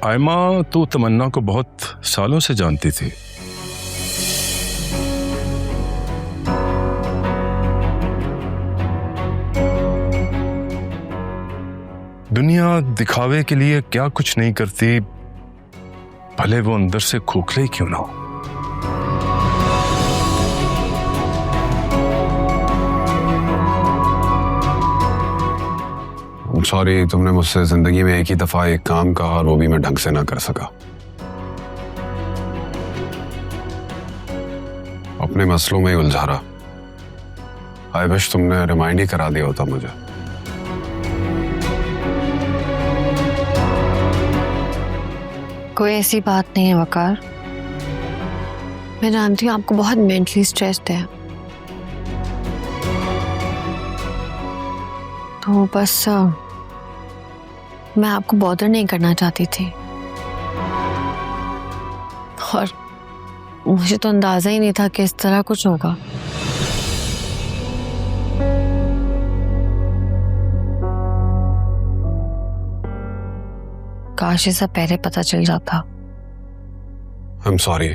आयमा, तू तमन्ना को बहुत सालों से जानती थी। दुनिया दिखावे के लिए क्या कुछ नहीं करती, भले वो अंदर से खोखले ही क्यों ना हो। सॉरी, तुमने मुझसे जिंदगी में एक ही दफा एक काम कहा और वो भी मैं ढंग से ना कर सका। अपने मसलों में ही उलझा रहा। आई विश तुमने रिमाइंड ही करा दिया होता मुझे। कोई ऐसी बात नहीं है वकार। मैं जानती हूँ आपको बहुत मेंटली स्ट्रेस्ड है, तो बस मैं आपको बॉदर नहीं करना चाहती थी। और मुझे तो अंदाजा ही नहीं था कि इस तरह कुछ होगा। काश ये सब पहले पता चल जाता। I'm sorry।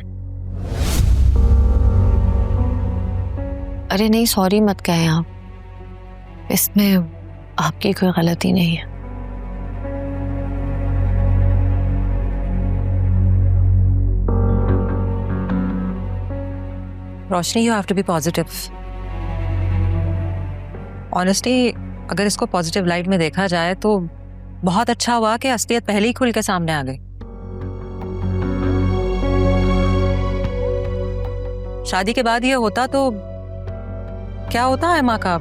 अरे नहीं, सॉरी मत कहें आप, इसमें आपकी कोई गलती नहीं है। Roshni, you have to be positive. Honestly, अगर इसको पॉजिटिव लाइट में देखा जाए तो बहुत अच्छा हुआ कि असलियत पहले ही खुल के सामने आ गई। शादी के बाद ये होता तो क्या होता है माँ का?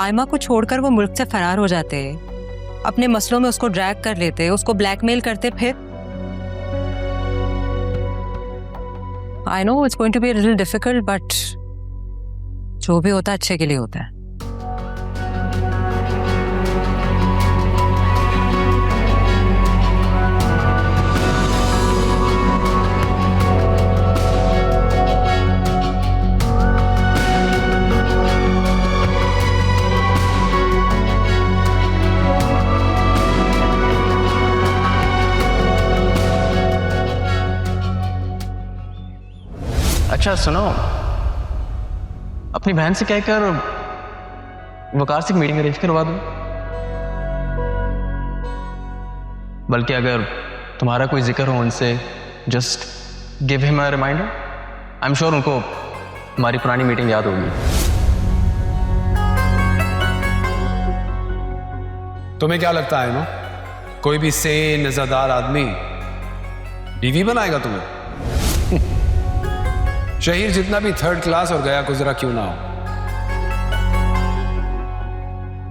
आयमा को छोड़कर वो मुल्क से फरार हो जाते, अपने मसलों में उसको ड्रैग कर लेते, उसको ब्लैकमेल करते। फिर I know it's going to be a little difficult, but जो भी होता है अच्छे के लिए होता है। अच्छा सुनो, अपनी बहन से कहकर वकार से मीटिंग अरेंज करवा दो। बल्कि अगर तुम्हारा कोई जिक्र हो उनसे, just give him a reminder. I am sure उनको हमारी पुरानी मीटिंग याद होगी। तुम्हें क्या लगता है ना, कोई भी सेन नजरदार आदमी बीवी बनाएगा तुम्हें? शहीर जितना भी थर्ड क्लास और गया गुजरा क्यों ना हो,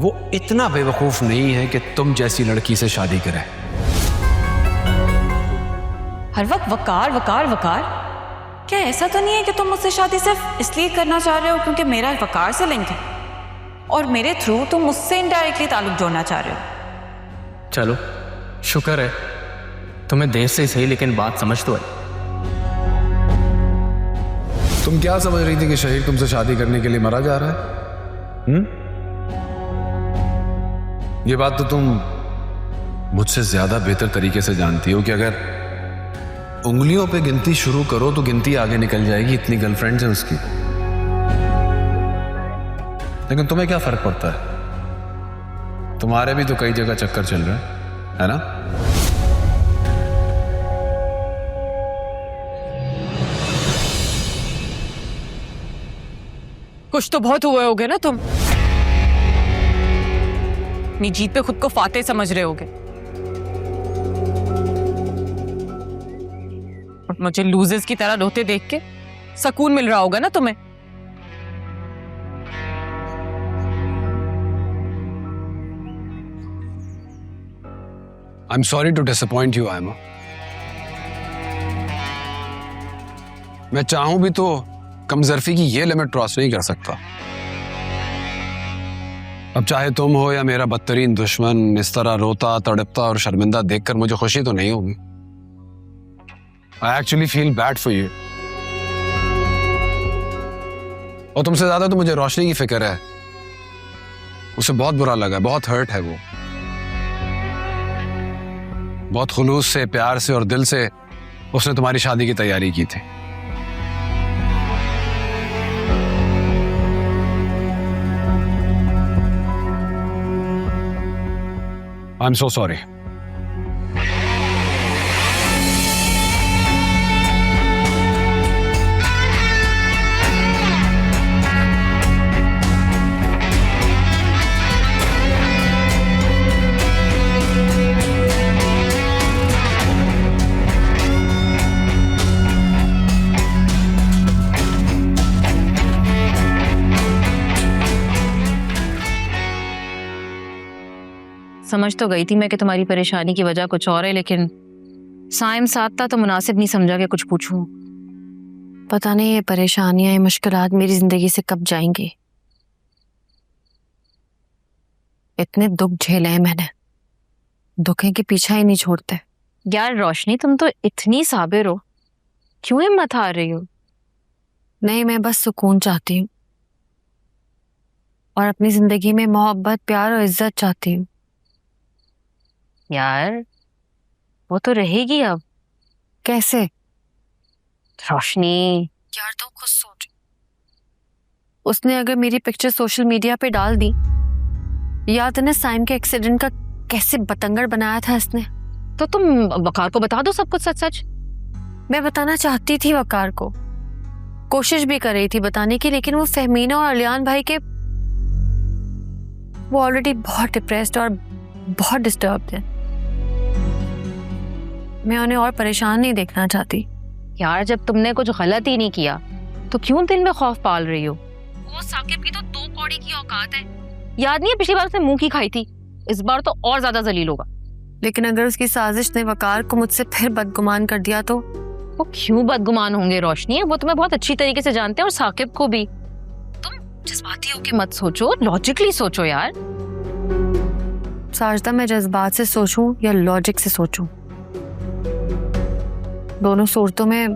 वो इतना बेवकूफ नहीं है कि तुम जैसी लड़की से शादी करे। हर वक्त वकार वकार वकार। क्या ऐसा तो नहीं है कि तुम मुझसे शादी सिर्फ इसलिए करना चाह रहे हो क्योंकि मेरा वकार से लिंक है और मेरे थ्रू तुम मुझसे इनडायरेक्टली ताल्लुक जोड़ना चाह रहे हो? चलो शुक्र है, तुम्हें देर से सही लेकिन बात समझ तो है। तुम क्या समझ रही थी कि शहीर तुमसे शादी करने के लिए मरा जा रहा है? ये बात तो तुम मुझसे ज्यादा बेहतर तरीके से जानती हो कि अगर उंगलियों पे गिनती शुरू करो तो गिनती आगे निकल जाएगी। इतनी गर्लफ्रेंड्स हैं उसकी। लेकिन तुम्हें क्या फर्क पड़ता है? तुम्हारे भी तो कई जगह चक्कर चल रहे हैं, है ना? कुछ तो बहुत हुए होगे ना तुम। अपनी जीत पे खुद को फातेह समझ रहे होगे और मुझे लूजर्स की तरह रोते देख के सुकून मिल रहा होगा ना तुम्हें। I'm sorry to disappoint you, Aima। मैं चाहूं भी तो कमजरफी की ये लिमिट क्रॉस नहीं कर सकता। अब चाहे तुम हो या मेरा बदतरीन दुश्मन इस तरह रोता तड़पता और शर्मिंदा देखकर मुझे खुशी तो नहीं होगी। I actually feel bad for you। और तुमसे ज्यादा तो मुझे रोशनी की फिक्र है। उसे बहुत बुरा लगा, बहुत हर्ट है वो। बहुत खुलूस से, प्यार से और दिल से उसने तुम्हारी शादी की तैयारी की थी। I am so sorry. समझ तो गई थी मैं कि तुम्हारी परेशानी की वजह कुछ और है, लेकिन साइम साथ था तो मुनासिब नहीं समझा कि कुछ पूछूं। पता नहीं ये परेशानियां, ये मुश्किलात मेरी जिंदगी से कब जाएंगी। इतने दुख झेले हैं मैंने, दुखें के पीछा ही नहीं छोड़ते। यार रोशनी, तुम तो इतनी साबिर हो, क्यों हिम्मत हार रही हो? नहीं, मैं बस सुकून चाहती हूँ और अपनी जिंदगी में मोहब्बत, प्यार और इज्जत चाहती हूँ। यार वो तो रहेगी अब। कैसे? रोशनी यार तो खुद सोच, उसने अगर मेरी पिक्चर सोशल मीडिया पे डाल दी, याद है ना साइम के एक्सीडेंट का कैसे बतंगड़ बनाया था इसने। तो तुम वकार को बता दो सब कुछ सच सच। मैं बताना चाहती थी वकार को, कोशिश भी कर रही थी बताने की, लेकिन वो फहमीना और अलियान भाई के, वो ऑलरेडी बहुत डिप्रेस्ड और बहुत डिस्टर्ब्ड है। मैं उन्हें और परेशान नहीं देखना चाहती। यार जब तुमने कुछ गलत ही नहीं किया तो क्यों दिल में खौफ पाल रही हो? वो साकिब की तो 2 कौड़ी की औकात है। याद नहीं है पिछली बार उसने मुंह की खाई थी, इस बार तो और ज्यादा जलील होगा। लेकिन अगर उसकी साजिश ने वकार को मुझसे फिर बदगुमान कर दिया तो? वो क्यों बदगुमान होंगे रोशनी, वो तुम्हें बहुत अच्छी तरीके से जानते हैं और साकिब को भी। तुम जज्बाती होके मत सोचो, लॉजिकली सोचो यार। साजदा, मैं जज्बात से सोचूं या लॉजिक से सोचूं, दोनों सूरतों में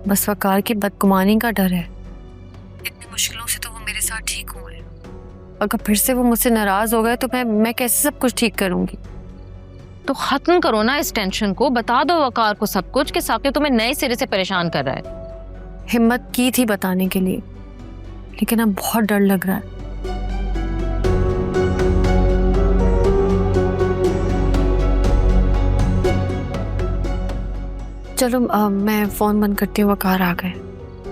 बस वकार की बदगुमानी का डर है। इतनी मुश्किलों से तो वो मेरे साथ ठीक हुए, अगर फिर से वो मुझसे नाराज हो गए तो मैं कैसे सब कुछ ठीक करूंगी? तो खत्म करो ना इस टेंशन को, बता दो वकार को सब कुछ कि साकिब तुम्हें नए सिरे से परेशान कर रहा है। हिम्मत की थी बताने के लिए, लेकिन अब बहुत डर लग रहा है। चलो मैं फोन बंद करती हूँ, वकार आ गए।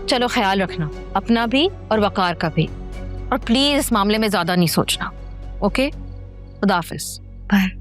चलो ख्याल रखना अपना भी और वकार का भी, और प्लीज इस मामले में ज्यादा नहीं सोचना। ओके, खुदा हाफिज। बाय।